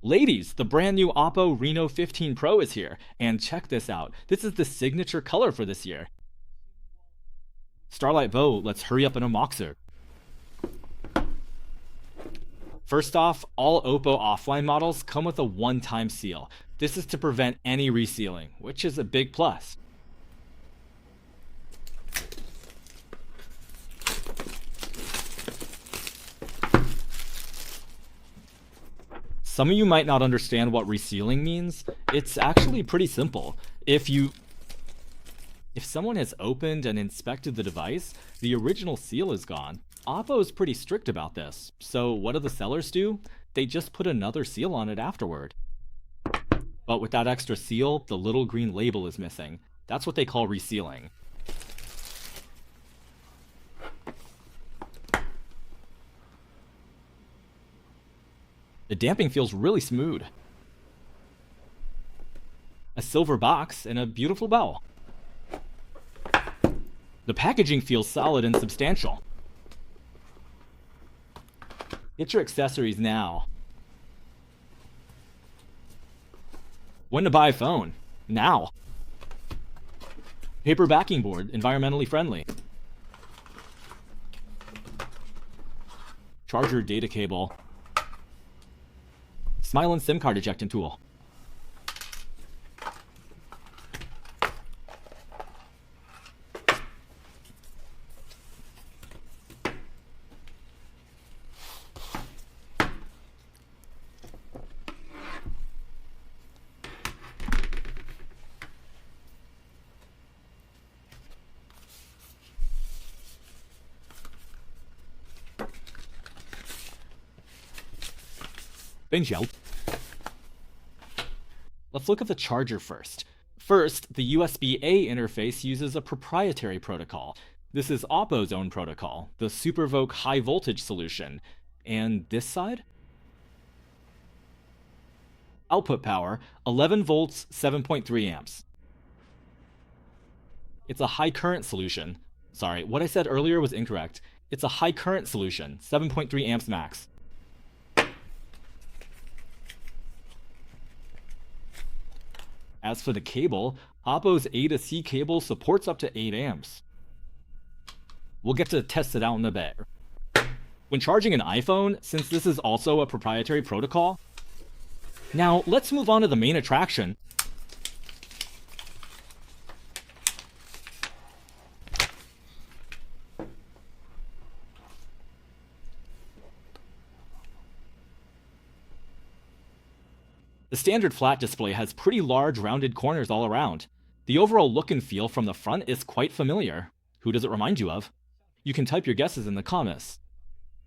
Ladies, the brand new OPPO Reno 15 Pro is here, and check this out. This is the signature color for this year. Starlight Bow, let's hurry up and unbox it. First off, all OPPO offline models come with a one-time seal. This is to prevent any resealing, which is a big plus. Some of you might not understand what resealing means. It's actually pretty simple. If someone has opened and inspected the device, the original seal is gone. OPPO is pretty strict about this. So what do the sellers do? They just put another seal on it afterward. But with that extra seal, the little green label is missing. That's what they call resealing. The damping feels really smooth. A silver box and a beautiful bell. The packaging feels solid and substantial. Get your accessories now. When to buy a phone? Now. Paper backing board, environmentally friendly. Charger data cable. Smile and SIM card ejecting tool. Let's look at the charger first. First, the USB-A interface uses a proprietary protocol. This is OPPO's own protocol, the SuperVoke high voltage solution. And this side? Output power, 11 volts, 7.3 amps. It's a high current solution. Sorry, what I said earlier was incorrect. It's a high current solution, 7.3 amps max. As for the cable, OPPO's A to C cable supports up to 8 amps. We'll get to test it out in a bit. When charging an iPhone, since this is also a proprietary protocol. Now, let's move on to the main attraction. The standard flat display has pretty large rounded corners all around. The overall look and feel from the front is quite familiar. Who does it remind you of? You can type your guesses in the comments.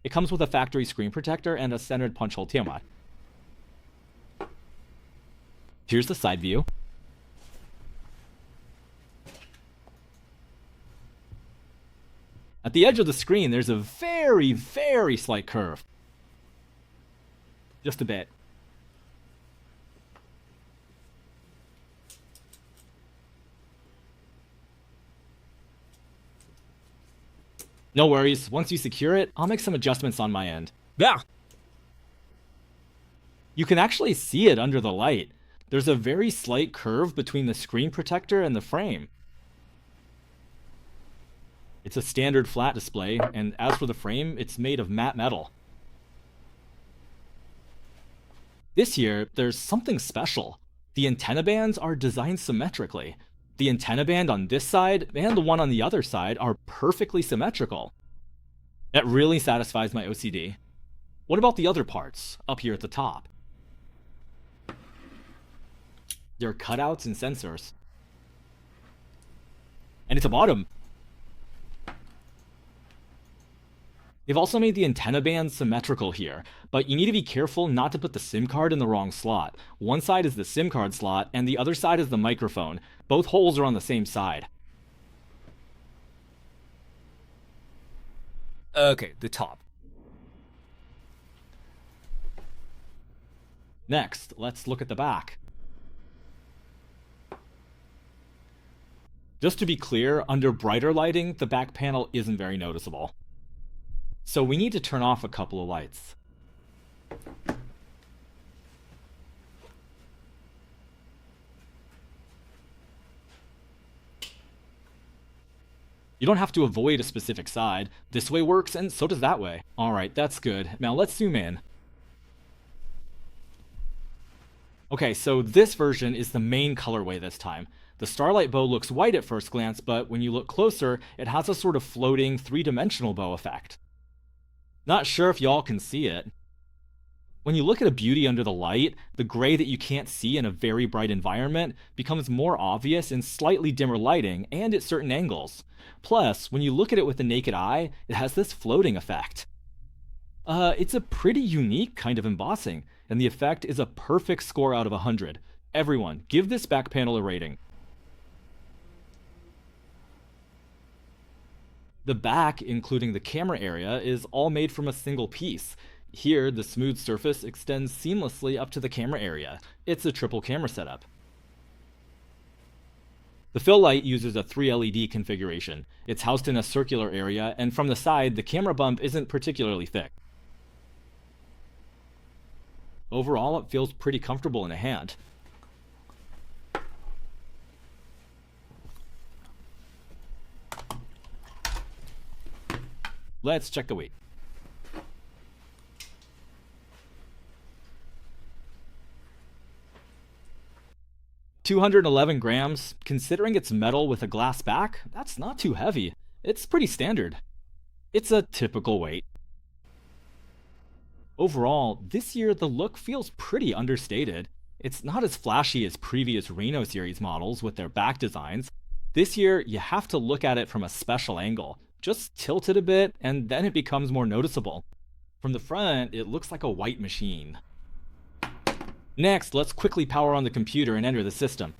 It comes with a factory screen protector and a centered punch hole tail mat. Here's the side view. At the edge of the screen, there's a very, very slight curve. Just a bit. No worries, once you secure it, I'll make some adjustments on my end. Yeah. You can actually see it under the light. There's a very slight curve between the screen protector and the frame. It's a standard flat display, and as for the frame, it's made of matte metal. This year, there's something special. The antenna bands are designed symmetrically. The antenna band on this side and the one on the other side are perfectly symmetrical. That really satisfies my OCD. What about the other parts, up here at the top? There are cutouts and sensors. And at the bottom, they've also made the antenna band symmetrical here, but you need to be careful not to put the SIM card in the wrong slot. One side is the SIM card slot, and the other side is the microphone. Both holes are on the same side. Okay, the top. Next, let's look at the back. Just to be clear, under brighter lighting, the back panel isn't very noticeable. So we need to turn off a couple of lights. You don't have to avoid a specific side. This way works, and so does that way. Alright, that's good. Now let's zoom in. Okay, so this version is the main colorway this time. The Starlight Bow looks white at first glance, but when you look closer, it has a sort of floating, three-dimensional bow effect. Not sure if y'all can see it. When you look at a beauty under the light, the gray that you can't see in a very bright environment becomes more obvious in slightly dimmer lighting and at certain angles. Plus, when you look at it with the naked eye, it has this floating effect. It's a pretty unique kind of embossing, and the effect is a perfect score out of 100. Everyone, give this back panel a rating. The back, including the camera area, is all made from a single piece. Here, the smooth surface extends seamlessly up to the camera area. It's a triple camera setup. The fill light uses a 3 LED configuration. It's housed in a circular area, and from the side, the camera bump isn't particularly thick. Overall, it feels pretty comfortable in the hand. Let's check the weight. 211 grams. Considering it's metal with a glass back, that's not too heavy. It's pretty standard. It's a typical weight. Overall, this year the look feels pretty understated. It's not as flashy as previous Reno series models with their back designs. This year, you have to look at it from a special angle. Just tilt it a bit, and then it becomes more noticeable. From the front, it looks like a white machine. Next, let's quickly power on the computer and enter the system.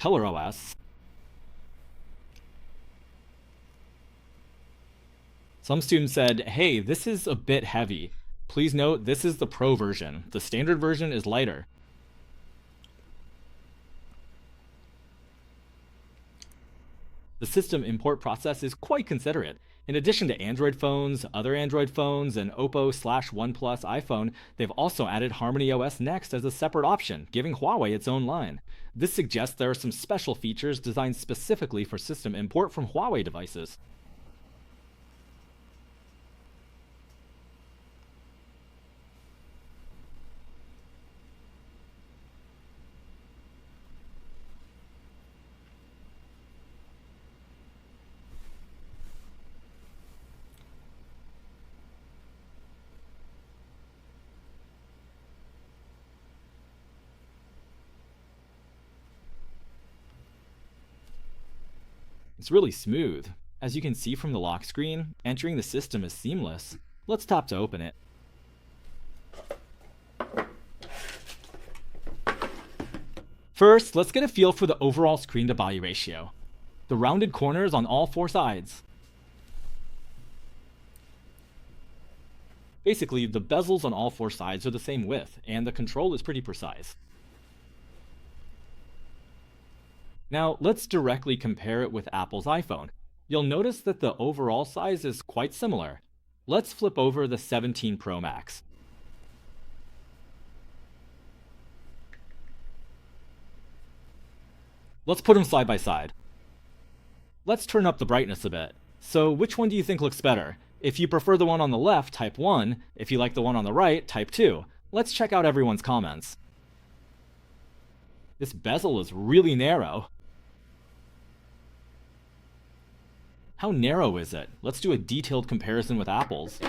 ColorOS. Some students said, hey, this is a bit heavy. Please note, this is the Pro version. The standard version is lighter. The system import process is quite considerate. In addition to Android phones, other Android phones, and OPPO/OnePlus iPhone, they've also added HarmonyOS Next as a separate option, giving Huawei its own line. This suggests there are some special features designed specifically for system import from Huawei devices. It's really smooth. As you can see from the lock screen, entering the system is seamless. Let's tap to open it. First, let's get a feel for the overall screen to body ratio. The rounded corners on all four sides. Basically, the bezels on all four sides are the same width, and the control is pretty precise. Now, let's directly compare it with Apple's iPhone. You'll notice that the overall size is quite similar. Let's flip over the 17 Pro Max. Let's put them side by side. Let's turn up the brightness a bit. So which one do you think looks better? If you prefer the one on the left, type 1. If you like the one on the right, type 2. Let's check out everyone's comments. This bezel is really narrow. How narrow is it? Let's do a detailed comparison with Apple's.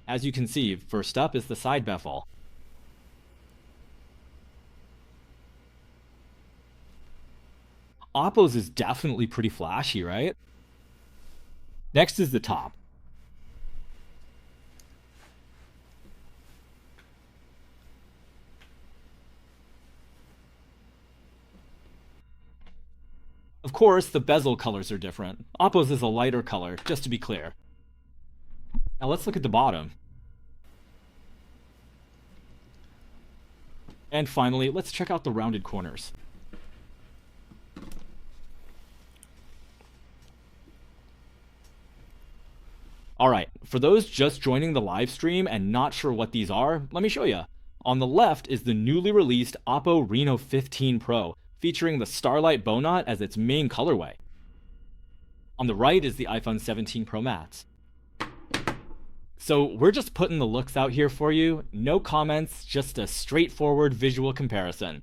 As you can see, first up is the side bevel. OPPO's is definitely pretty flashy, right? Next is the top. Of course, the bezel colors are different. OPPO's is a lighter color, just to be clear. Now let's look at the bottom. And finally, let's check out the rounded corners. Alright, for those just joining the live stream and not sure what these are, let me show you. On the left is the newly released OPPO Reno 15 Pro, featuring the Starlight Bow knot as its main colorway. On the right is the iPhone 17 Pro Max. So we're just putting the looks out here for you, no comments, just a straightforward visual comparison.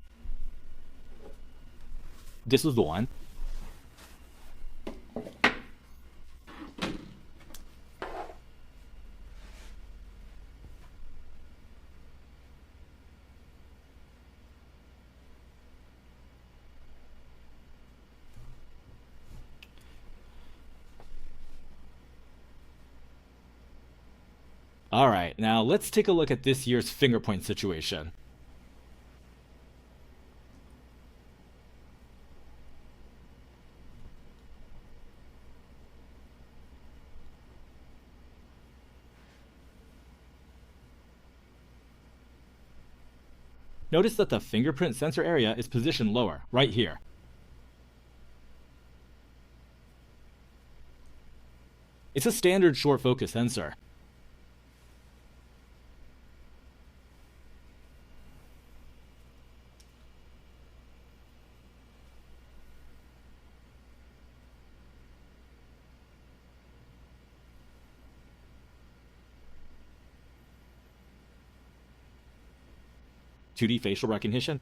This was the one. Alright, now let's take a look at this year's fingerprint situation. Notice that the fingerprint sensor area is positioned lower, right here. It's a standard short focus sensor. (2D facial recognition).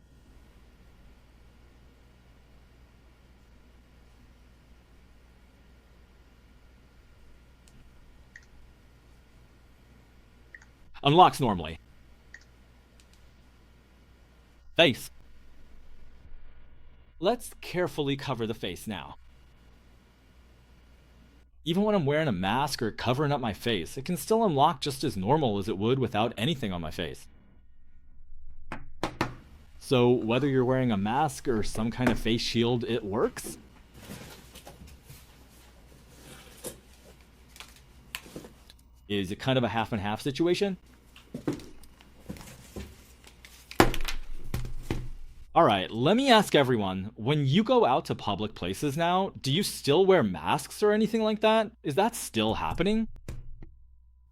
Unlocks normally. Face. Let's carefully cover the face now. Even when I'm wearing a mask or covering up my face, it can still unlock just as normal as it would without anything on my face. So whether you're wearing a mask or some kind of face shield, it works. Is it kind of a half and half situation? Alright, let me ask everyone, when you go out to public places now, do you still wear masks or anything like that? Is that still happening?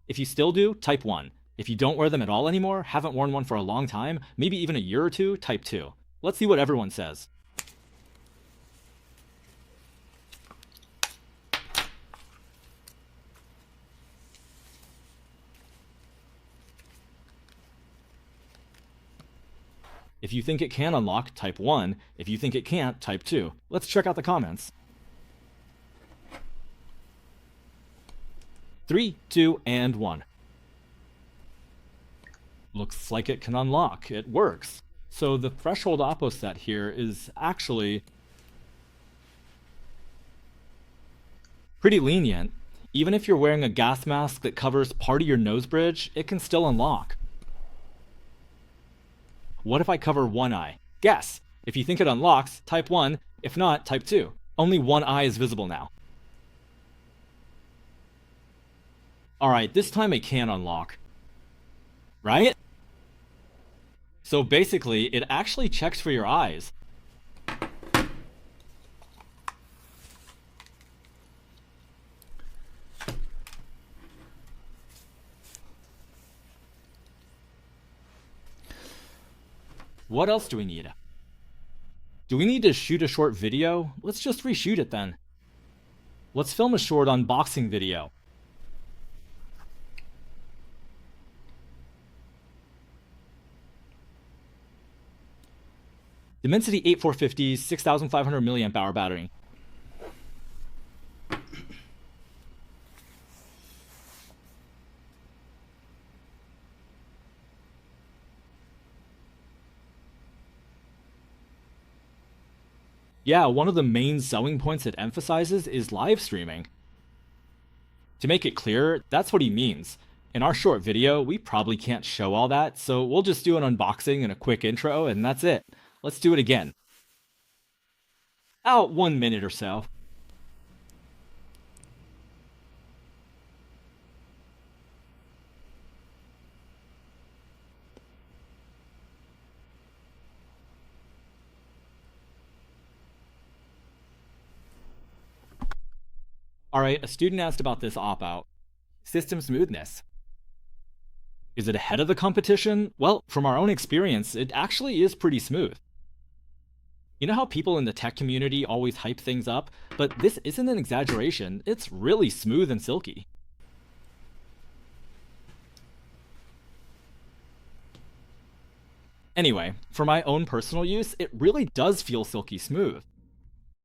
If you still do, type 1. If you don't wear them at all anymore, haven't worn one for a long time, maybe even a year or two, type 2. Let's see what everyone says. If you think it can unlock, type 1. If you think it can't, type 2. Let's check out the comments. 3, 2, and 1. Looks like it can unlock. It works. So the threshold OPPO set here is actually pretty lenient. Even if you're wearing a gas mask that covers part of your nose bridge, it can still unlock. What if I cover one eye? Guess. If you think it unlocks, type 1. If not, type 2. Only one eye is visible now. Alright, this time it can unlock. Right? So basically, it actually checks for your eyes. What else do we need? Do we need to shoot a short video? Let's just reshoot it then. Let's film a short unboxing video. Dimensity 8450, 6500 milliamp hour battery. Yeah, one of the main selling points it emphasizes is live streaming. To make it clear, that's what he means. In our short video, we probably can't show all that, so we'll just do an unboxing and a quick intro, and that's it. Let's do it again. About 1 minute or so. Alright, a student asked about this opt-out. System smoothness. Is it ahead of the competition? Well, from our own experience, it actually is pretty smooth. You know how people in the tech community always hype things up? But this isn't an exaggeration, it's really smooth and silky. Anyway, for my own personal use, it really does feel silky smooth.